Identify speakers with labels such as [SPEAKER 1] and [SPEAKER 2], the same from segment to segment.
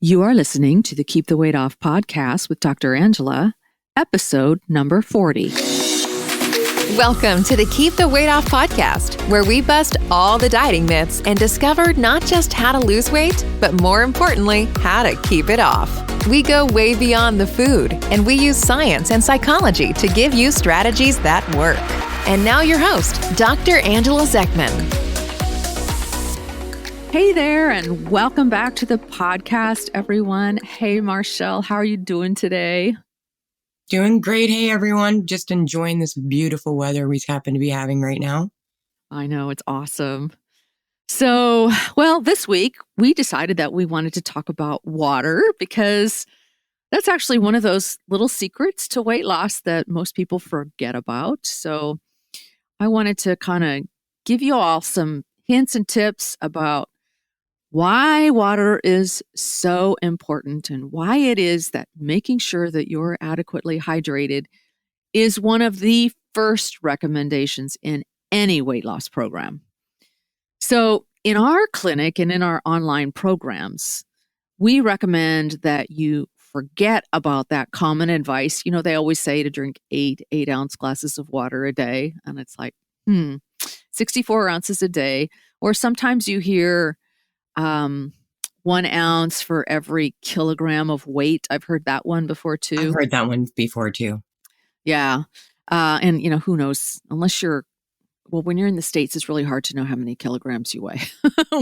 [SPEAKER 1] You are listening to the Keep the Weight Off podcast with Dr. Angela, episode number 40.
[SPEAKER 2] Welcome to the Keep the Weight Off podcast, where we bust all the dieting myths and discover not just how to lose weight, but more importantly, how to keep it off. We go way beyond the food, and we use science and psychology to give you strategies that work. And now your host, Dr. Angela Zechmann.
[SPEAKER 1] Hey there, and welcome back to the podcast, everyone. Hey, Marshall, how are you doing today?
[SPEAKER 3] Doing great. Hey, everyone. Just enjoying this beautiful weather we happen to be having right now.
[SPEAKER 1] I know, it's awesome. So, well, this week we decided that we wanted to talk about water because that's actually one of those little secrets to weight loss that most people forget about. So I wanted to kind of give you all some hints and tips about why water is so important and why it is that making sure that you're adequately hydrated is one of the first recommendations in any weight loss program. So in our clinic and in our online programs, we recommend that you forget about that common advice. You know, they always say to drink 8-ounce glasses of water a day. And it's like, 64 ounces a day. Or sometimes you hear 1 ounce for every kilogram of weight. I've heard that one before too.
[SPEAKER 3] I've heard that one before too.
[SPEAKER 1] Yeah. And you know, who knows, unless when you're in the States, it's really hard to know how many kilograms you weigh.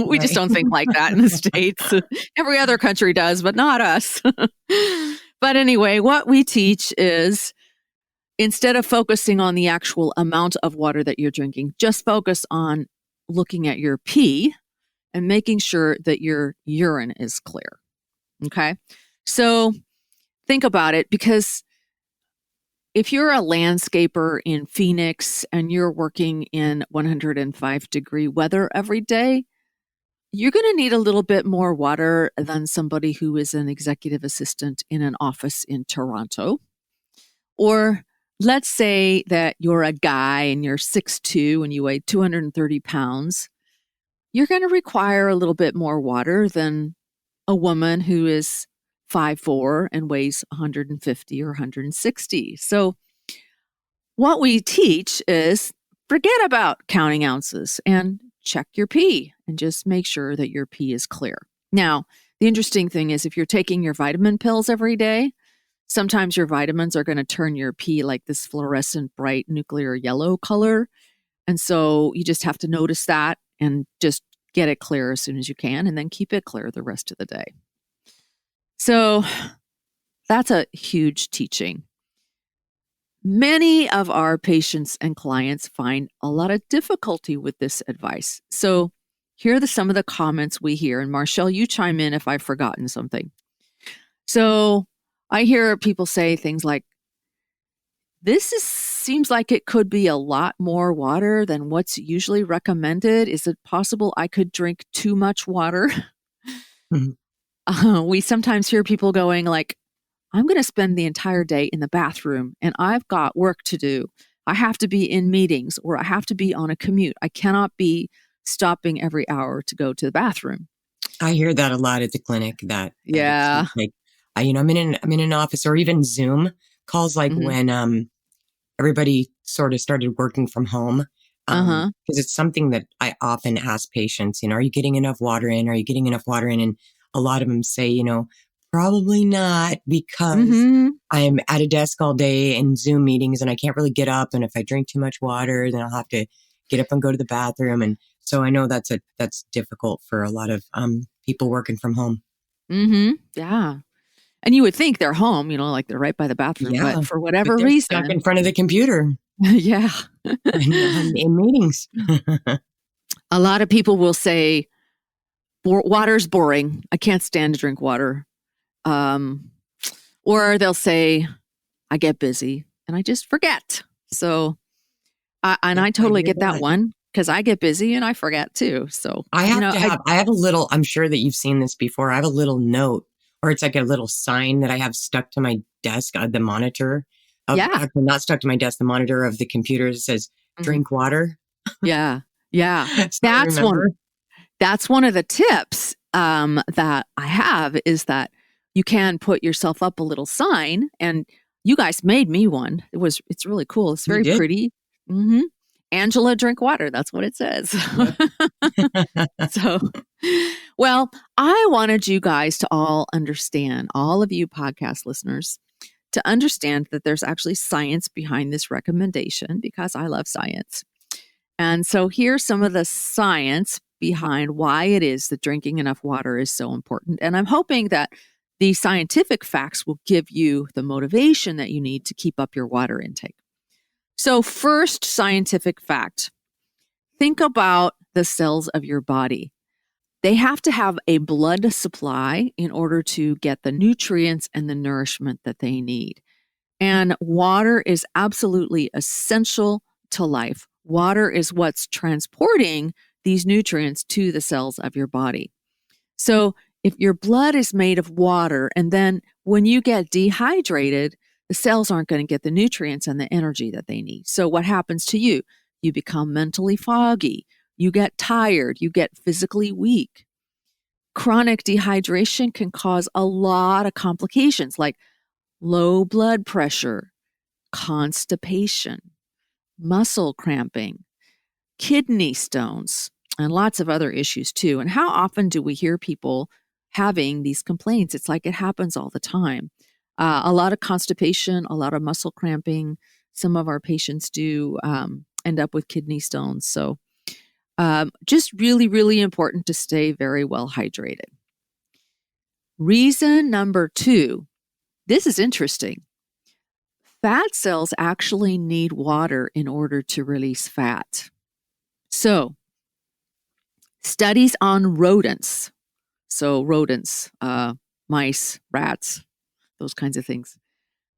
[SPEAKER 1] We just don't think like that in the States. Every other country does, but not us. But anyway, what we teach is instead of focusing on the actual amount of water that you're drinking, just focus on looking at your pee and making sure that your urine is clear. Okay? So think about it, because if you're a landscaper in Phoenix and you're working in 105-degree weather every day, you're going to need a little bit more water than somebody who is an executive assistant in an office in Toronto. Or let's say that you're a guy and you're 6'2" and you weigh 230 pounds. You're going to require a little bit more water than a woman who is 5'4" and weighs 150 or 160. So what we teach is forget about counting ounces and check your pee and just make sure that your pee is clear. Now, the interesting thing is if you're taking your vitamin pills every day, sometimes your vitamins are going to turn your pee like this fluorescent bright nuclear yellow color. And so you just have to notice that and just get it clear as soon as you can, and then keep it clear the rest of the day. So that's a huge teaching. Many of our patients and clients find a lot of difficulty with this advice. So here are some of the comments we hear. And Marshall, you chime in if I've forgotten something. So I hear people say things like, seems like it could be a lot more water than what's usually recommended. Is it possible I could drink too much water?
[SPEAKER 3] Mm-hmm.
[SPEAKER 1] We sometimes hear people going like, I'm going to spend the entire day in the bathroom and I've got work to do. I have to be in meetings or I have to be on a commute. I cannot be stopping every hour to go to the bathroom.
[SPEAKER 3] I hear that a lot at the clinic.
[SPEAKER 1] Yeah.
[SPEAKER 3] Like, I'm in an office or even Zoom calls, like when everybody sort of started working from home. Because it's something that I often ask patients, are you getting enough water in? Are you getting enough water in? And a lot of them say, probably not, because I'm at a desk all day in Zoom meetings and I can't really get up. And if I drink too much water, then I'll have to get up and go to the bathroom. And so I know that's difficult for a lot of people working from home.
[SPEAKER 1] Yeah. And you would think they're home, like they're right by the bathroom, but for whatever reason,
[SPEAKER 3] stuck in front of the computer.
[SPEAKER 1] Yeah.
[SPEAKER 3] in meetings.
[SPEAKER 1] A lot of people will say, water's boring. I can't stand to drink water. Or they'll say, I get busy and I just forget. So, I totally get that one, because I get busy and I forget too. So
[SPEAKER 3] I have a little, I'm sure that you've seen this before. I have a little note, or it's like a little sign that I have stuck to my desk, the monitor. Actually, not stuck to my desk, the monitor of the computer that says, drink water.
[SPEAKER 1] Yeah.
[SPEAKER 3] So
[SPEAKER 1] That's one of the tips. that I have is that you can put yourself up a little sign, and you guys made me one. It's really cool. It's very pretty. Mm-hmm. Angela, drink water. That's what it says.
[SPEAKER 3] Yep.
[SPEAKER 1] So, well, I wanted you guys to all understand, all of you podcast listeners, to understand that there's actually science behind this recommendation because I love science. And so here's some of the science behind why it is that drinking enough water is so important. And I'm hoping that these scientific facts will give you the motivation that you need to keep up your water intake. So first scientific fact, think about the cells of your body. They have to have a blood supply in order to get the nutrients and the nourishment that they need. And water is absolutely essential to life. Water is what's transporting these nutrients to the cells of your body. So if your blood is made of water, and then when you get dehydrated, the cells aren't going to get the nutrients and the energy that they need. So what happens to you? You become mentally foggy. You get tired. You get physically weak. Chronic dehydration can cause a lot of complications like low blood pressure, constipation, muscle cramping, kidney stones, and lots of other issues too. And how often do we hear people having these complaints? It's like it happens all the time. A lot of constipation, a lot of muscle cramping. Some of our patients do end up with kidney stones. So just really, really important to stay very well hydrated. Reason number 2, this is interesting. Fat cells actually need water in order to release fat. So, studies on rodents, mice, rats, those kinds of things,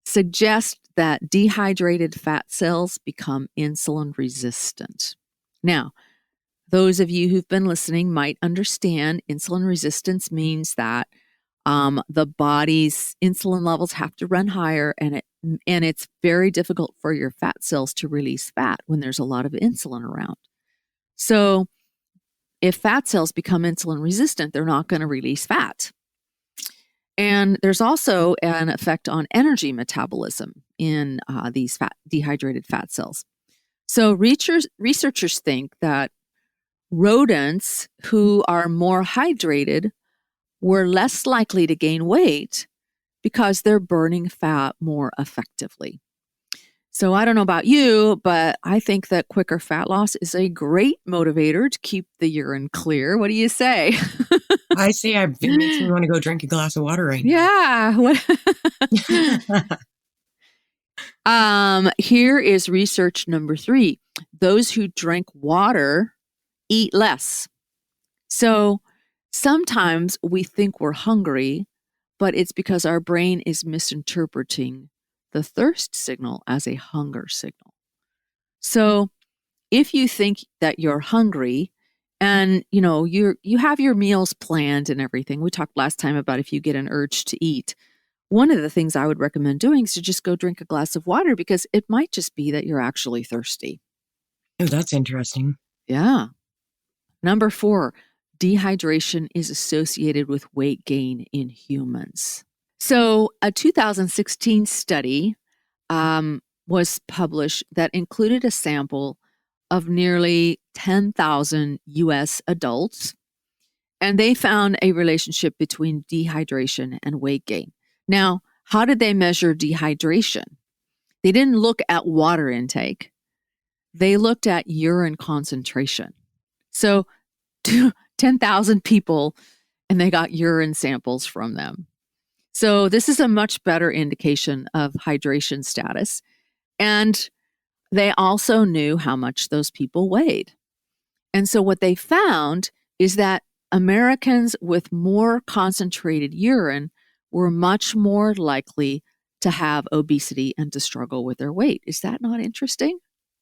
[SPEAKER 1] suggest that dehydrated fat cells become insulin resistant. Now, those of you who've been listening might understand insulin resistance means that the body's insulin levels have to run higher, and it's very difficult for your fat cells to release fat when there's a lot of insulin around. So if fat cells become insulin resistant, they're not going to release fat. And there's also an effect on energy metabolism in these dehydrated fat cells. So researchers think that rodents who are more hydrated were less likely to gain weight because they're burning fat more effectively. So I don't know about you, but I think that quicker fat loss is a great motivator to keep the urine clear. What do you say?
[SPEAKER 3] I see. It makes me want to go drink a glass of water right now.
[SPEAKER 1] Yeah. Here is research number 3. Those who drink water eat less. So sometimes we think we're hungry, but it's because our brain is misinterpreting the thirst signal as a hunger signal. So if you think that you're hungry and you have your meals planned and everything, we talked last time about if you get an urge to eat, one of the things I would recommend doing is to just go drink a glass of water because it might just be that you're actually thirsty.
[SPEAKER 3] Oh, that's interesting.
[SPEAKER 1] Yeah. Number 4, dehydration is associated with weight gain in humans. So a 2016 study was published that included a sample of nearly 10,000 U.S. adults, and they found a relationship between dehydration and weight gain. Now, how did they measure dehydration? They didn't look at water intake. They looked at urine concentration. So 10,000 people, and they got urine samples from them. So this is a much better indication of hydration status. And they also knew how much those people weighed. And so what they found is that Americans with more concentrated urine were much more likely to have obesity and to struggle with their weight. Is that not interesting?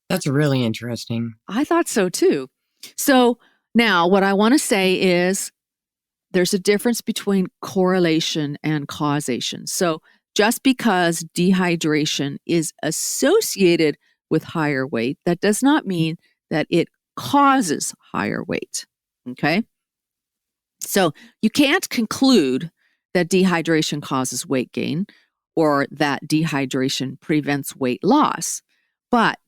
[SPEAKER 3] That's really interesting.
[SPEAKER 1] I thought so too. So now what I want to say is there's a difference between correlation and causation. So just because dehydration is associated with higher weight, that does not mean that it causes higher weight. Okay? So you can't conclude that dehydration causes weight gain or that dehydration prevents weight loss. But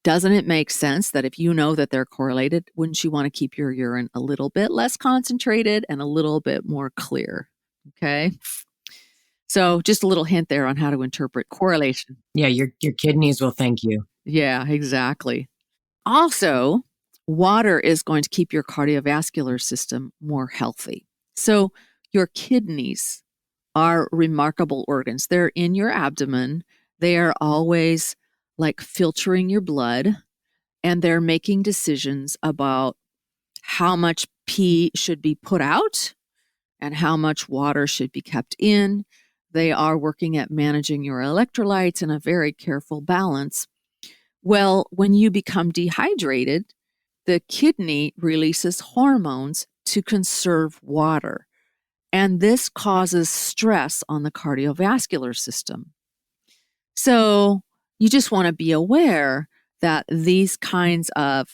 [SPEAKER 1] doesn't it make sense that if you know that they're correlated, wouldn't you want to keep your urine a little bit less concentrated and a little bit more clear? Okay. So just a little hint there on how to interpret correlation.
[SPEAKER 3] Yeah, your kidneys will thank you.
[SPEAKER 1] Yeah, exactly. Also, water is going to keep your cardiovascular system more healthy. So your kidneys are remarkable organs. They're in your abdomen. They are always like filtering your blood, and they're making decisions about how much pee should be put out and how much water should be kept in. They are working at managing your electrolytes in a very careful balance. Well, when you become dehydrated, the kidney releases hormones to conserve water, and this causes stress on the cardiovascular system. So you just want to be aware that these kinds of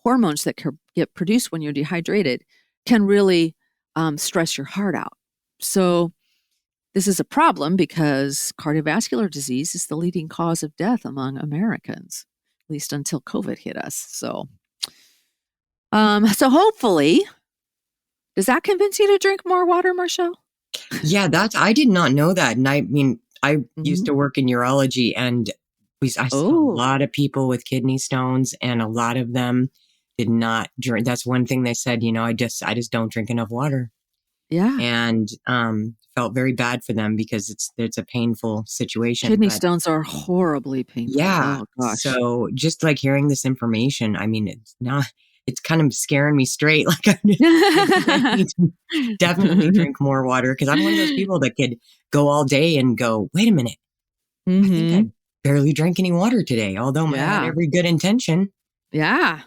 [SPEAKER 1] hormones that get produced when you're dehydrated can really stress your heart out. So this is a problem because cardiovascular disease is the leading cause of death among Americans, at least until COVID hit us. So hopefully, does that convince you to drink more water, Marshall?
[SPEAKER 3] Yeah, I did not know that. And I mean, I used to work in urology, and I saw a lot of people with kidney stones, and a lot of them did not drink. That's one thing they said, I just don't drink enough water.
[SPEAKER 1] Yeah.
[SPEAKER 3] And felt very bad for them because it's a painful situation.
[SPEAKER 1] Kidney stones are horribly painful.
[SPEAKER 3] Yeah.
[SPEAKER 1] Oh, gosh.
[SPEAKER 3] So just like hearing this information, I mean, it's kind of scaring me straight. Like I need to definitely drink more water, because I'm one of those people that could go all day and go, wait a minute, I think I barely drank any water today, although I had every good intention.
[SPEAKER 1] Yeah.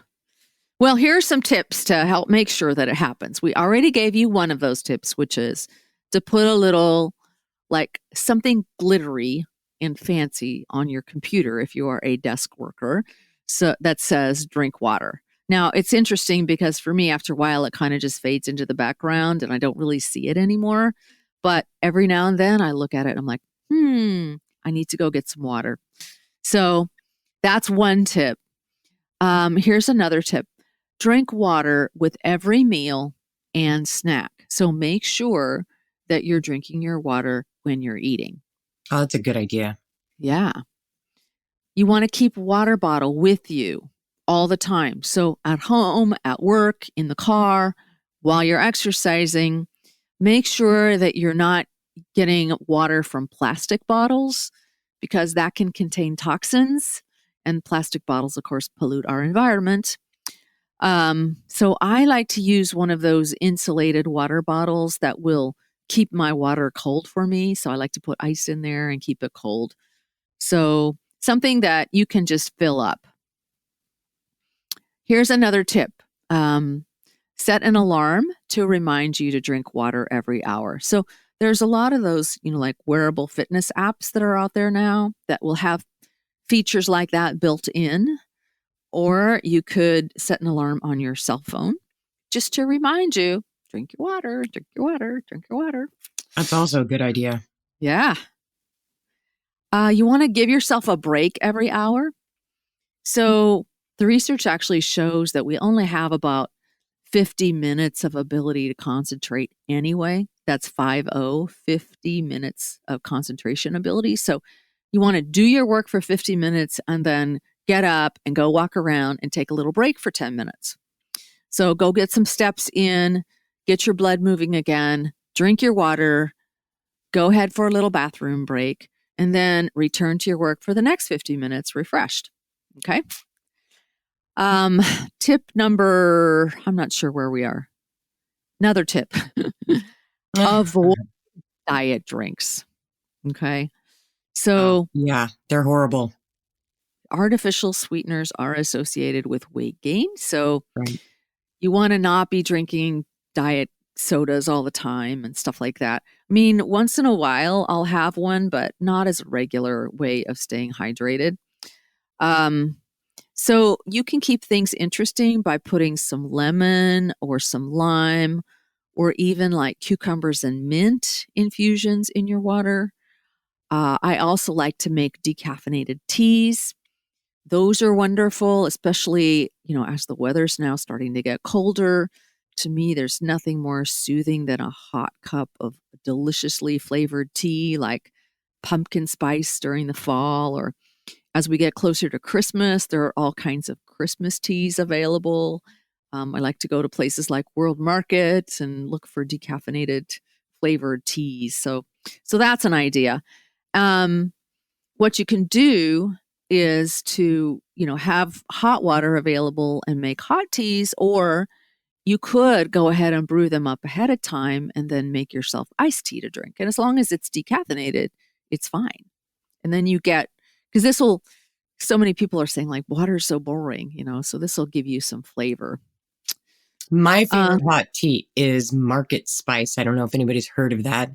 [SPEAKER 1] Well, here are some tips to help make sure that it happens. We already gave you one of those tips, which is to put a little, like something glittery and fancy on your computer if you are a desk worker, so that says drink water. Now, it's interesting because for me, after a while, it kind of just fades into the background and I don't really see it anymore. But every now and then I look at it and I'm like, I need to go get some water. So that's one tip. Here's another tip. Drink water with every meal and snack. So make sure that you're drinking your water when you're eating.
[SPEAKER 3] Oh, that's a good idea.
[SPEAKER 1] Yeah. You want to keep a water bottle with you all the time. So at home, at work, in the car, while you're exercising, make sure that you're not getting water from plastic bottles, because that can contain toxins, and plastic bottles, of course, pollute our environment. So I like to use one of those insulated water bottles that will keep my water cold for me. So I like to put ice in there and keep it cold. So something that you can just fill up. Here's another tip. Set an alarm to remind you to drink water every hour. So there's a lot of those, like wearable fitness apps that are out there now that will have features like that built in. Or you could set an alarm on your cell phone just to remind you, drink your water, drink your water, drink your water.
[SPEAKER 3] That's also a good idea.
[SPEAKER 1] Yeah. You want to give yourself a break every hour. So the research actually shows that we only have about 50 minutes of ability to concentrate anyway. That's 50 minutes of concentration ability. So you want to do your work for 50 minutes and then get up and go walk around and take a little break for 10 minutes. So go get some steps in, get your blood moving again, drink your water, go ahead for a little bathroom break, and then return to your work for the next 50 minutes refreshed. Okay. Tip number, I'm not sure where we are. Another tip. Avoid diet drinks. Okay. So
[SPEAKER 3] yeah, they're horrible.
[SPEAKER 1] Artificial sweeteners are associated with weight gain. So you want to not be drinking diet sodas all the time and stuff like that. I mean, once in a while I'll have one, but not as a regular way of staying hydrated. So you can keep things interesting by putting some lemon or some lime or even like cucumbers and mint infusions in your water. I also like to make decaffeinated teas. Those are wonderful, especially, as the weather's now starting to get colder. To me, there's nothing more soothing than a hot cup of deliciously flavored tea, like pumpkin spice during the fall, or as we get closer to Christmas, there are all kinds of Christmas teas available. I like to go to places like World Market and look for decaffeinated flavored teas. So that's an idea. What you can do is to, have hot water available and make hot teas, or you could go ahead and brew them up ahead of time and then make yourself iced tea to drink. And as long as it's decaffeinated, it's fine. And then you get, because so many people are saying like water's so boring, so this will give you some flavor.
[SPEAKER 3] My favorite hot tea is Market Spice. I don't know if anybody's heard of that.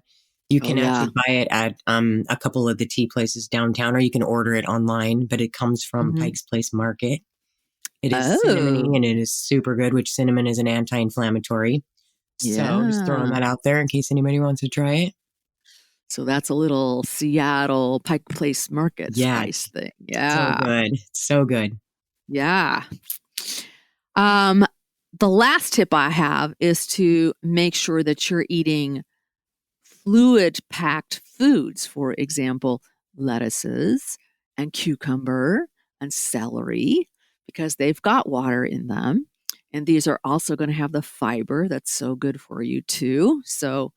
[SPEAKER 3] You can actually buy it at a couple of the tea places downtown, or you can order it online, but it comes from Pike's Place Market. It is cinnamony and it is super good, which cinnamon is an anti-inflammatory.
[SPEAKER 1] Yeah.
[SPEAKER 3] So just throwing that out there in case anybody wants to try it.
[SPEAKER 1] So that's a little Seattle Pike Place Market spice thing. Yeah.
[SPEAKER 3] So good. So good.
[SPEAKER 1] Yeah. The last tip I have is to make sure that you're eating fluid-packed foods. For example, lettuces and cucumber and celery, because they've got water in them. And these are also going to have the fiber that's so good for you too. So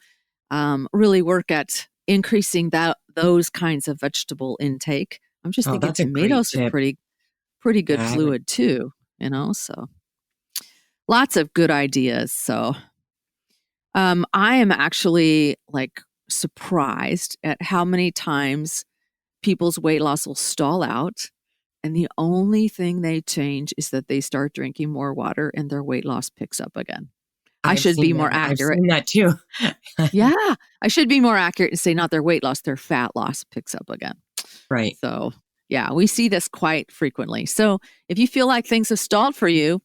[SPEAKER 1] really work at increasing those kinds of vegetable intake. I'm just thinking tomatoes are pretty good fluid too, so lots of good ideas. So I am actually like surprised at how many times people's weight loss will stall out. And the only thing they change is that they start drinking more water and their weight loss picks up again. I should be more accurate.
[SPEAKER 3] I've seen that too.
[SPEAKER 1] Yeah. I should be more accurate and say not their weight loss, their fat loss picks up again.
[SPEAKER 3] Right.
[SPEAKER 1] So yeah, we see this quite frequently. So if you feel like things have stalled for you,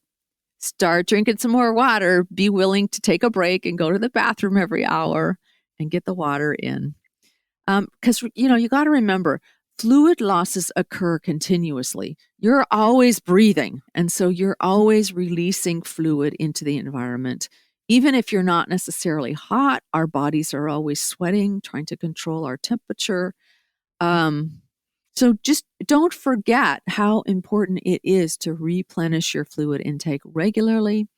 [SPEAKER 1] start drinking some more water. Be willing to take a break and go to the bathroom every hour and get the water in. Because, you got to remember, fluid losses occur continuously. You're always breathing. And so you're always releasing fluid into the environment. Even if you're not necessarily hot, our bodies are always sweating, trying to control our temperature. So just don't forget how important it is to replenish your fluid intake regularly.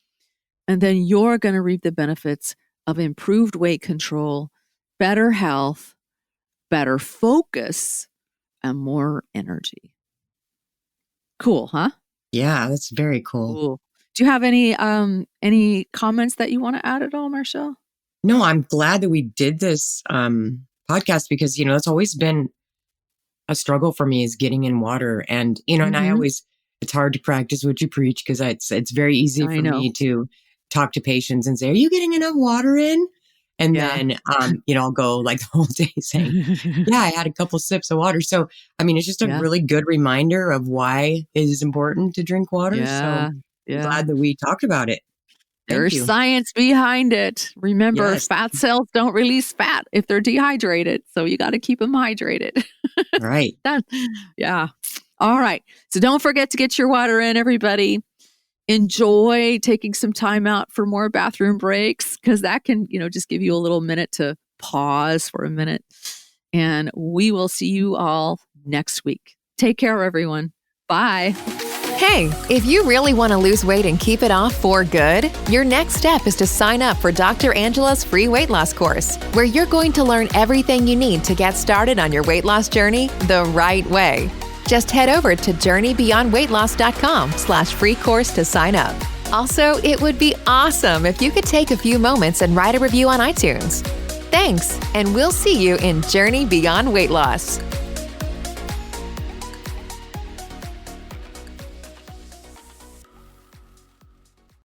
[SPEAKER 1] And then you're going to reap the benefits of improved weight control, better health, better focus, and more energy. Cool, huh?
[SPEAKER 3] Yeah, that's very cool.
[SPEAKER 1] Do you have any comments that you want to add at all, Marshall?
[SPEAKER 3] No, I'm glad that we did this podcast because, it's always been a struggle for me is getting in water. And, and it's hard to practice what you preach because it's very easy for me to talk to patients and say, are you getting enough water in? And then, I'll go like the whole day saying, yeah, I had a couple sips of water. So, it's just a really good reminder of why it is important to drink water.
[SPEAKER 1] Yeah.
[SPEAKER 3] So I'm glad that we talked about it.
[SPEAKER 1] There's science behind it. Remember, fat cells don't release fat if they're dehydrated. So you got to keep them hydrated.
[SPEAKER 3] Right.
[SPEAKER 1] All right. So don't forget to get your water in, everybody. Enjoy taking some time out for more bathroom breaks because that can, just give you a little minute to pause for a minute. And we will see you all next week. Take care, everyone. Bye.
[SPEAKER 2] Hey, if you really want to lose weight and keep it off for good, your next step is to sign up for Dr. Angela's free weight loss course, where you're going to learn everything you need to get started on your weight loss journey the right way. Just head over to journeybeyondweightloss.com/free course to sign up. Also, it would be awesome if you could take a few moments and write a review on iTunes. Thanks, and we'll see you in Journey Beyond Weight Loss.